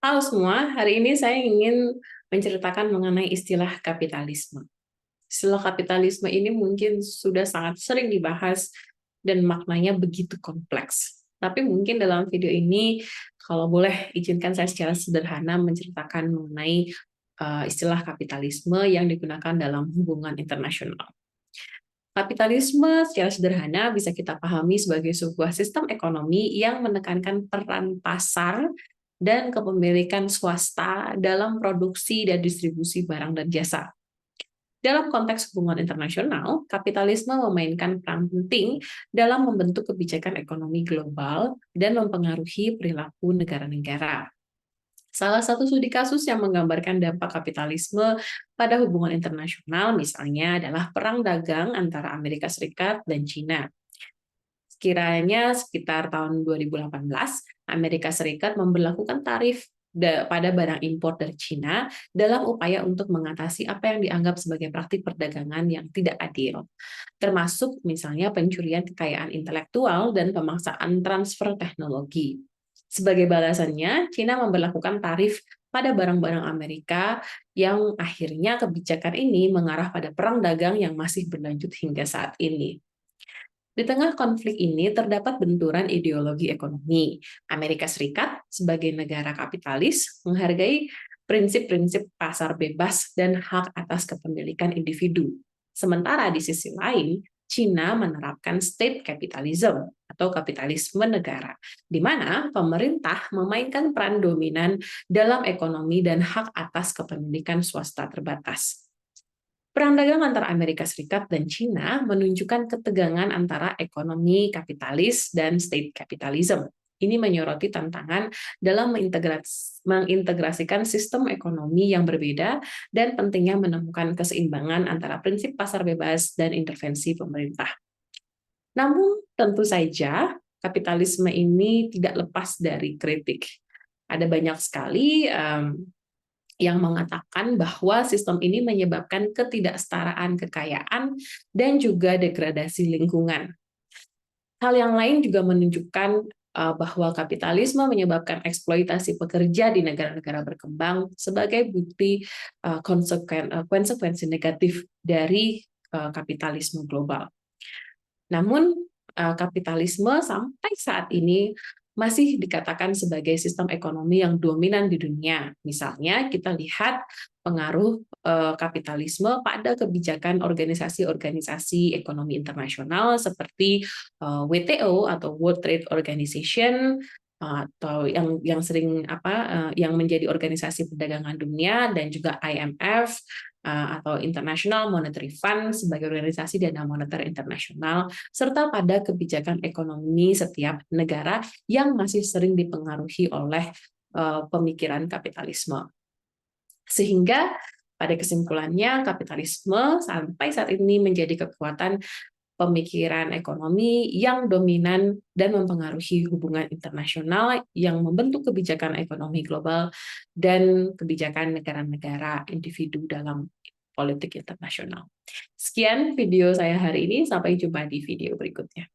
Halo semua, hari ini saya ingin menceritakan mengenai istilah kapitalisme. Istilah kapitalisme ini mungkin sudah sangat sering dibahas dan maknanya begitu kompleks. Tapi mungkin dalam video ini, kalau boleh izinkan saya secara sederhana menceritakan mengenai istilah kapitalisme yang digunakan dalam hubungan internasional. Kapitalisme secara sederhana bisa kita pahami sebagai sebuah sistem ekonomi yang menekankan peran pasar dan kepemilikan swasta dalam produksi dan distribusi barang dan jasa. Dalam konteks hubungan internasional, kapitalisme memainkan peran penting dalam membentuk kebijakan ekonomi global dan mempengaruhi perilaku negara-negara. Salah satu studi kasus yang menggambarkan dampak kapitalisme pada hubungan internasional misalnya adalah perang dagang antara Amerika Serikat dan China. Sekiranya sekitar tahun 2018, Amerika Serikat memberlakukan tarif pada barang impor dari China dalam upaya untuk mengatasi apa yang dianggap sebagai praktik perdagangan yang tidak adil, termasuk misalnya pencurian kekayaan intelektual dan pemaksaan transfer teknologi. Sebagai balasannya, China memberlakukan tarif pada barang-barang Amerika yang akhirnya kebijakan ini mengarah pada perang dagang yang masih berlanjut hingga saat ini. Di tengah konflik ini terdapat benturan ideologi ekonomi. Amerika Serikat sebagai negara kapitalis menghargai prinsip-prinsip pasar bebas dan hak atas kepemilikan individu. Sementara di sisi lain, China menerapkan state capitalism atau kapitalisme negara, di mana pemerintah memainkan peran dominan dalam ekonomi dan hak atas kepemilikan swasta terbatas. Perang dagang antara Amerika Serikat dan China menunjukkan ketegangan antara ekonomi kapitalis dan state capitalism. Ini menyoroti tantangan dalam mengintegrasikan sistem ekonomi yang berbeda dan pentingnya menemukan keseimbangan antara prinsip pasar bebas dan intervensi pemerintah. Namun, tentu saja kapitalisme ini tidak lepas dari kritik. Ada banyak sekali yang mengatakan bahwa sistem ini menyebabkan ketidaksetaraan kekayaan dan juga degradasi lingkungan. Hal yang lain juga menunjukkan bahwa kapitalisme menyebabkan eksploitasi pekerja di negara-negara berkembang sebagai bukti konsekuensi negatif dari kapitalisme global. Namun, kapitalisme sampai saat ini masih dikatakan sebagai sistem ekonomi yang dominan di dunia. Misalnya, kita lihat pengaruh kapitalisme pada kebijakan organisasi-organisasi ekonomi internasional seperti WTO atau World Trade Organization, atau yang sering yang menjadi organisasi perdagangan dunia, dan juga IMF atau International Monetary Fund sebagai organisasi dana moneter internasional, serta pada kebijakan ekonomi setiap negara yang masih sering dipengaruhi oleh pemikiran kapitalisme. Sehingga pada kesimpulannya, kapitalisme sampai saat ini menjadi kekuatan pemikiran ekonomi yang dominan dan mempengaruhi hubungan internasional yang membentuk kebijakan ekonomi global dan kebijakan negara-negara individu dalam politik internasional. Sekian video saya hari ini, sampai jumpa di video berikutnya.